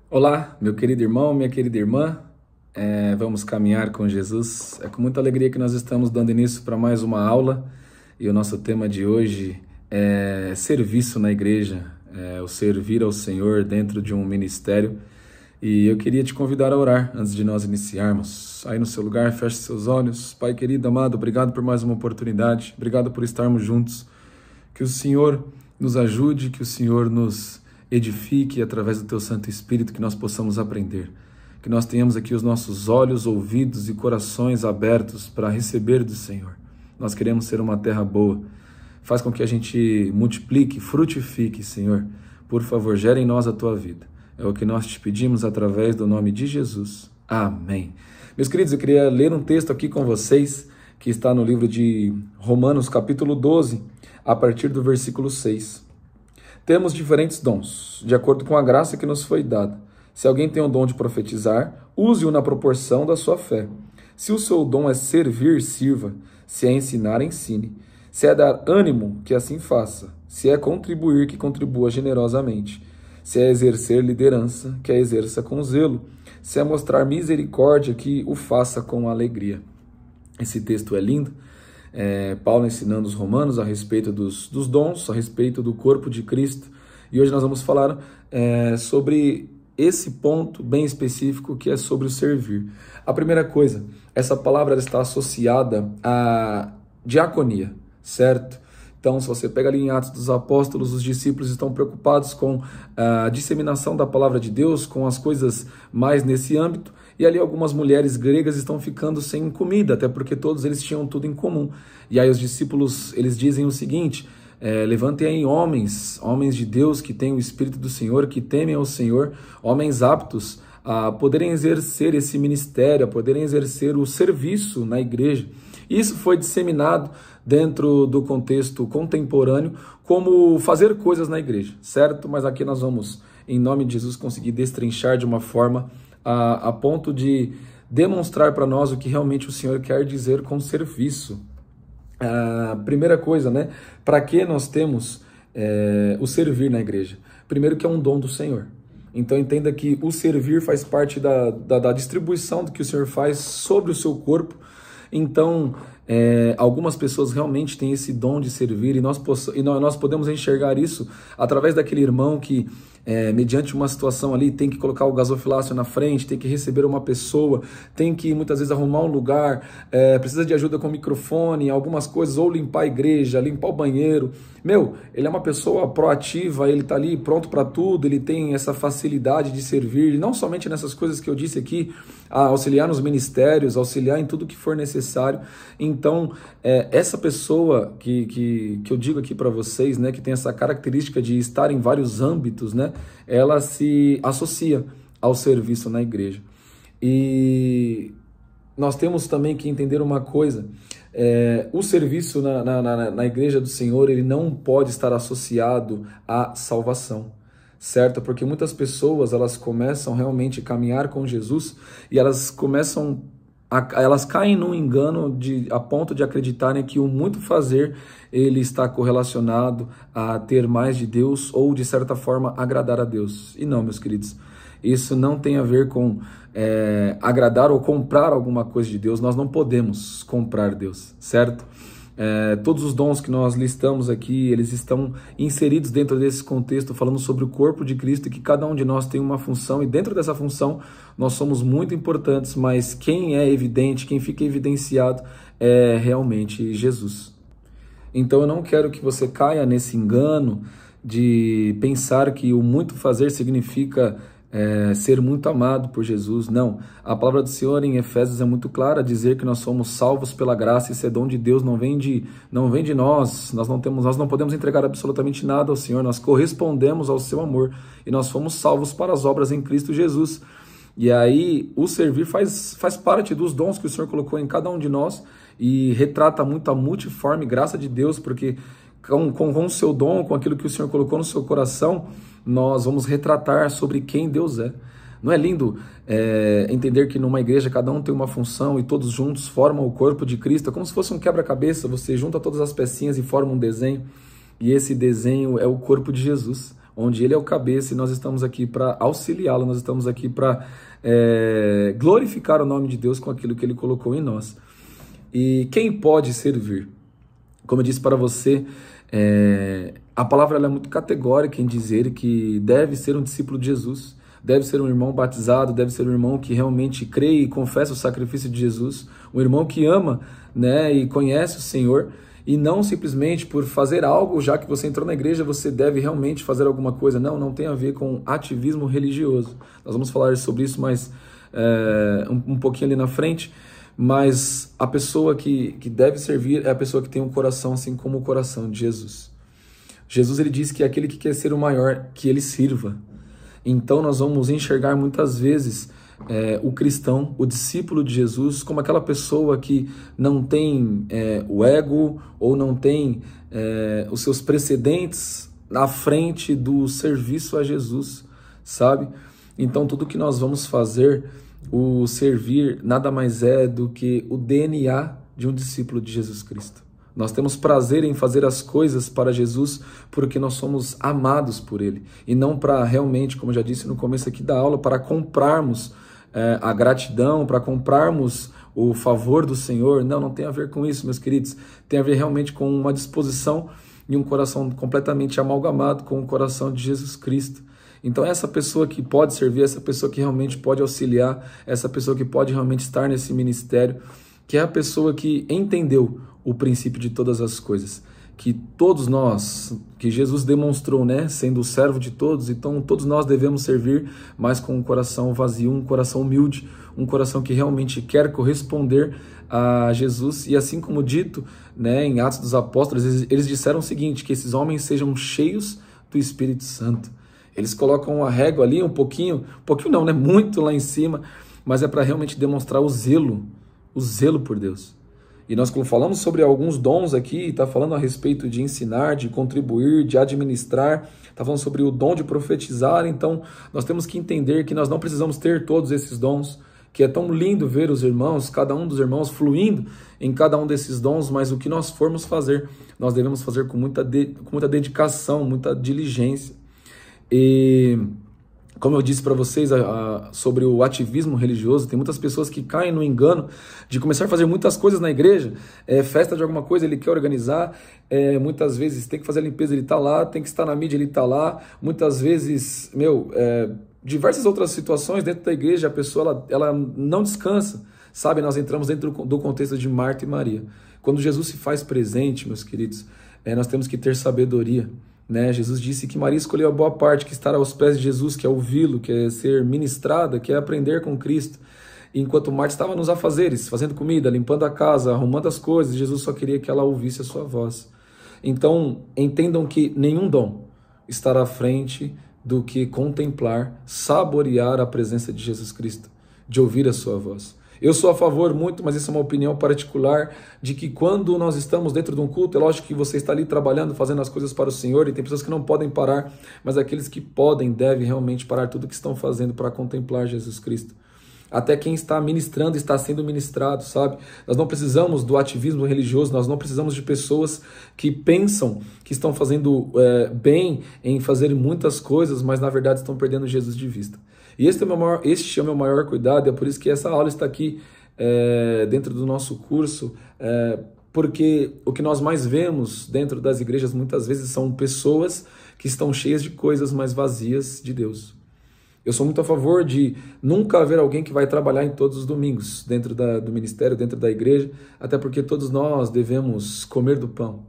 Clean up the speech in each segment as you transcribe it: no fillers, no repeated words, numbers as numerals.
Olá, meu querido irmão, minha querida irmã. Vamos caminhar com Jesus. É com muita alegria que nós estamos dando início para mais uma aula e o nosso tema de hoje é serviço na igreja, o servir ao Senhor dentro de um ministério. E eu queria te convidar a orar antes de nós iniciarmos. Aí no seu lugar, feche seus olhos. Pai querido, amado, obrigado por mais uma oportunidade, obrigado por estarmos juntos. Que o Senhor nos ajude, que o Senhor nos edifique através do Teu Santo Espírito, que nós possamos aprender. Que nós tenhamos aqui os nossos olhos, ouvidos e corações abertos para receber do Senhor. Nós queremos ser uma terra boa. Faz com que a gente multiplique, frutifique, Senhor. Por favor, gere em nós a Tua vida. É o que nós te pedimos através do nome de Jesus. Amém. Meus queridos, eu queria ler um texto aqui com vocês, que está no livro de Romanos, capítulo 12, a partir do versículo 6. Temos diferentes dons, de acordo com a graça que nos foi dada. Se alguém tem o dom de profetizar, use-o na proporção da sua fé. Se o seu dom é servir, sirva. Se é ensinar, ensine. Se é dar ânimo, que assim faça. Se é contribuir, que contribua generosamente. Se é exercer liderança, que a exerça com zelo. Se é mostrar misericórdia, que o faça com alegria. Esse texto é lindo. Paulo ensinando os romanos a respeito dos dons, a respeito do corpo de Cristo. E hoje nós vamos falar sobre esse ponto bem específico, que é sobre o servir. A primeira coisa, essa palavra está associada à diaconia, certo? Então, se você pega ali em Atos dos Apóstolos, os discípulos estão preocupados com a disseminação da palavra de Deus, com as coisas mais nesse âmbito, e ali algumas mulheres gregas estão ficando sem comida, até porque todos eles tinham tudo em comum. E aí os discípulos, eles dizem o seguinte: levantem aí homens de Deus que têm o Espírito do Senhor, que temem ao Senhor, homens aptos a poderem exercer esse ministério, a poderem exercer o serviço na igreja. Isso foi disseminado dentro do contexto contemporâneo como fazer coisas na igreja, certo? Mas aqui nós vamos, em nome de Jesus, conseguir destrinchar de uma forma a ponto de demonstrar para nós o que realmente o Senhor quer dizer com serviço. A primeira coisa, né? Para que nós temos o servir na igreja? Primeiro, que é um dom do Senhor. Então entenda que o servir faz parte da distribuição do que o Senhor faz sobre o seu corpo. Então, algumas pessoas realmente têm esse dom de servir, e nós podemos enxergar isso através daquele irmão que, mediante uma situação ali, tem que colocar o gasofilácio na frente, tem que receber uma pessoa, tem que muitas vezes arrumar um lugar, precisa de ajuda com o microfone, algumas coisas, ou limpar a igreja, limpar o banheiro. Ele é uma pessoa proativa, ele está ali pronto para tudo, ele tem essa facilidade de servir, não somente nessas coisas que eu disse aqui, auxiliar nos ministérios, auxiliar em tudo que for necessário. Então, essa pessoa que eu digo aqui para vocês, né, que tem essa característica de estar em vários âmbitos, né, ela se associa ao serviço na igreja. E nós temos também que entender uma coisa: o serviço na igreja do Senhor, ele não pode estar associado à salvação, certo? Porque muitas pessoas, elas começam realmente a caminhar com Jesus e elas caem num engano a ponto de acreditarem que o muito fazer, ele está correlacionado a ter mais de Deus ou, de certa forma, agradar a Deus. E não, meus queridos, isso não tem a ver com agradar ou comprar alguma coisa de Deus. Nós não podemos comprar Deus, certo? Todos os dons que nós listamos aqui, eles estão inseridos dentro desse contexto, falando sobre o corpo de Cristo, e que cada um de nós tem uma função, e dentro dessa função nós somos muito importantes, mas quem é evidente, quem fica evidenciado é realmente Jesus. Então eu não quero que você caia nesse engano de pensar que o muito fazer significa ser muito amado por Jesus. Não, a palavra do Senhor em Efésios é muito clara a dizer que nós somos salvos pela graça, e esse é dom de Deus, não vem de nós, nós não podemos entregar absolutamente nada ao Senhor, nós correspondemos ao seu amor, e nós fomos salvos para as obras em Cristo Jesus. E aí o servir faz parte dos dons que o Senhor colocou em cada um de nós, e retrata muito a multiforme graça de Deus, porque com o seu dom, com aquilo que o Senhor colocou no seu coração, nós vamos retratar sobre quem Deus é. Não é lindo entender que numa igreja cada um tem uma função e todos juntos formam o corpo de Cristo? É como se fosse um quebra-cabeça, você junta todas as pecinhas e forma um desenho, e esse desenho é o corpo de Jesus. onde Ele é o cabeça e nós estamos aqui para auxiliá-lo, nós estamos aqui para glorificar o nome de Deus com aquilo que Ele colocou em nós. E quem pode servir? Como eu disse para você, a palavra ela é muito categórica em dizer que deve ser um discípulo de Jesus, deve ser um irmão batizado, deve ser um irmão que realmente crê e confessa o sacrifício de Jesus, um irmão que ama, né, e conhece o Senhor, e não simplesmente por fazer algo, já que você entrou na igreja, você deve realmente fazer alguma coisa. Não, não tem a ver com ativismo religioso. Nós vamos falar sobre isso mais um pouquinho ali na frente, mas a pessoa que deve servir é a pessoa que tem um coração assim como o coração de Jesus. Jesus ele diz que é aquele que quer ser o maior, que ele sirva. Então nós vamos enxergar muitas vezes o cristão, o discípulo de Jesus, como aquela pessoa que não tem o ego ou não tem os seus precedentes na frente do serviço a Jesus, sabe? Então tudo que nós vamos fazer, o servir, nada mais é do que o DNA de um discípulo de Jesus Cristo. Nós temos prazer em fazer as coisas para Jesus porque nós somos amados por Ele. E não para realmente, como eu já disse no começo aqui da aula, para comprarmos a gratidão, para comprarmos o favor do Senhor. Não, não tem a ver com isso, meus queridos. Tem a ver realmente com uma disposição e um coração completamente amalgamado com o coração de Jesus Cristo. Então essa pessoa que pode servir, essa pessoa que realmente pode auxiliar, essa pessoa que pode realmente estar nesse ministério, que é a pessoa que entendeu o princípio de todas as coisas, que todos nós, que Jesus demonstrou, né, sendo o servo de todos, então todos nós devemos servir, mas com um coração vazio, um coração humilde, um coração que realmente quer corresponder a Jesus. E assim como dito, né, em Atos dos Apóstolos, eles disseram o seguinte, que esses homens sejam cheios do Espírito Santo. Eles colocam a régua ali um pouquinho não, né, muito lá em cima, mas é para realmente demonstrar o zelo por Deus. E nós falamos sobre alguns dons aqui, está falando a respeito de ensinar, de contribuir, de administrar, está falando sobre o dom de profetizar. Então nós temos que entender que nós não precisamos ter todos esses dons, que é tão lindo ver os irmãos, cada um dos irmãos fluindo em cada um desses dons, mas o que nós formos fazer, nós devemos fazer com muita dedicação, muita diligência. E como eu disse para vocês sobre o ativismo religioso, tem muitas pessoas que caem no engano de começar a fazer muitas coisas na igreja, festa de alguma coisa ele quer organizar, muitas vezes tem que fazer a limpeza, ele está lá, tem que estar na mídia, ele está lá, muitas vezes, diversas outras situações dentro da igreja, a pessoa ela não descansa, sabe? Nós entramos dentro do contexto de Marta e Maria. Quando Jesus se faz presente, meus queridos, nós temos que ter sabedoria. Né? Jesus disse que Maria escolheu a boa parte, que estar aos pés de Jesus, que é ouvi-lo, que é ser ministrada, que é aprender com Cristo. E enquanto Marta estava nos afazeres, fazendo comida, limpando a casa, arrumando as coisas, Jesus só queria que ela ouvisse a sua voz. Então, entendam que nenhum dom estará à frente do que contemplar, saborear a presença de Jesus Cristo, de ouvir a sua voz. Eu sou a favor muito, mas isso é uma opinião particular, de que quando nós estamos dentro de um culto, é lógico que você está ali trabalhando, fazendo as coisas para o Senhor, e tem pessoas que não podem parar, mas aqueles que podem, devem realmente parar tudo o que estão fazendo para contemplar Jesus Cristo. Até quem está ministrando está sendo ministrado, sabe? Nós não precisamos do ativismo religioso, nós não precisamos de pessoas que pensam que estão fazendo bem em fazer muitas coisas, mas na verdade estão perdendo Jesus de vista. E este é o meu maior cuidado, é por isso que essa aula está aqui dentro do nosso curso, porque o que nós mais vemos dentro das igrejas muitas vezes são pessoas que estão cheias de coisas, mas vazias de Deus. Eu sou muito a favor de nunca haver alguém que vai trabalhar em todos os domingos dentro do ministério, dentro da igreja, até porque todos nós devemos comer do pão,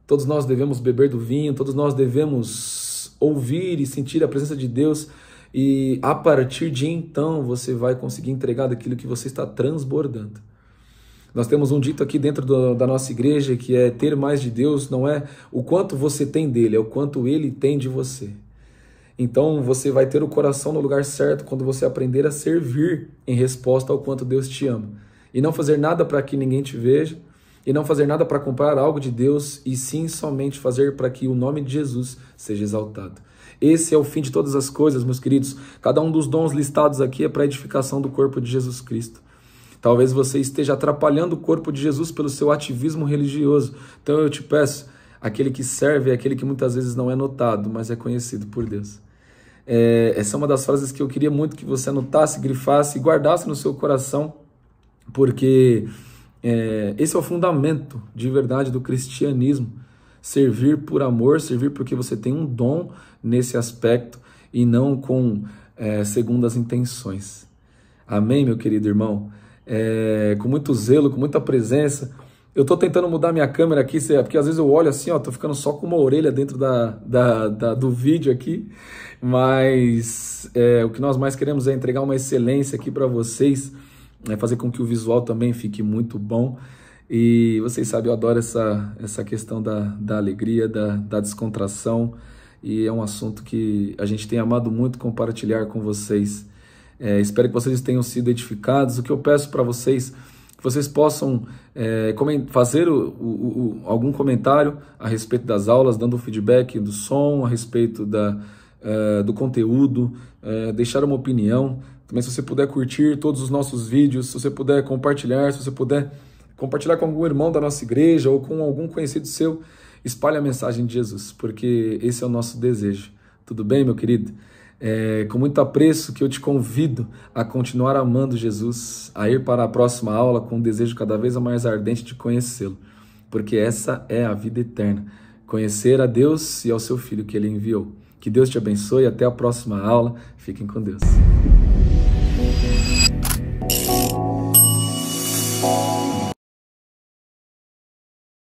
todos nós devemos beber do vinho, todos nós devemos ouvir e sentir a presença de Deus. E a partir de então você vai conseguir entregar daquilo que você está transbordando. Nós temos um dito aqui dentro da nossa igreja que é ter mais de Deus não é o quanto você tem dele, é o quanto ele tem de você. Então você vai ter o coração no lugar certo quando você aprender a servir em resposta ao quanto Deus te ama. E não fazer nada para que ninguém te veja, e não fazer nada para comprar algo de Deus, e sim somente fazer para que o nome de Jesus seja exaltado. Esse é o fim de todas as coisas, meus queridos. Cada um dos dons listados aqui é para a edificação do corpo de Jesus Cristo. Talvez você esteja atrapalhando o corpo de Jesus pelo seu ativismo religioso. Então eu te peço, Aquele que serve é aquele que muitas vezes não é notado, mas é conhecido por Deus. Essa é uma das frases que eu queria muito que você anotasse, grifasse e guardasse no seu coração, porque esse é o fundamento de verdade do cristianismo. Servir por amor, servir porque você tem um dom nesse aspecto e não com segundas intenções. Amém, meu querido irmão? Com muito zelo, com muita presença. Eu tô tentando mudar minha câmera aqui, porque às vezes eu olho assim, ó, tô ficando só com uma orelha dentro do vídeo aqui, mas o que nós mais queremos é entregar uma excelência aqui para vocês, fazer com que o visual também fique muito bom. E vocês sabem, eu adoro essa questão da alegria, da descontração, e é um assunto que a gente tem amado muito compartilhar com vocês. Espero que vocês tenham sido edificados. O que eu peço para vocês, que vocês possam fazer algum comentário a respeito das aulas, dando feedback do som, a respeito do conteúdo, deixar uma opinião. Também, se você puder curtir todos os nossos vídeos, se você puder compartilhar, se você puder compartilhar com algum irmão da nossa igreja ou com algum conhecido seu, espalhe a mensagem de Jesus, porque esse é o nosso desejo. Tudo bem, meu querido? Com muito apreço que eu te convido a continuar amando Jesus, a ir para a próxima aula com um desejo cada vez mais ardente de conhecê-lo, porque essa é a vida eterna, conhecer a Deus e ao seu Filho que Ele enviou. Que Deus te abençoe, até a próxima aula, fiquem com Deus.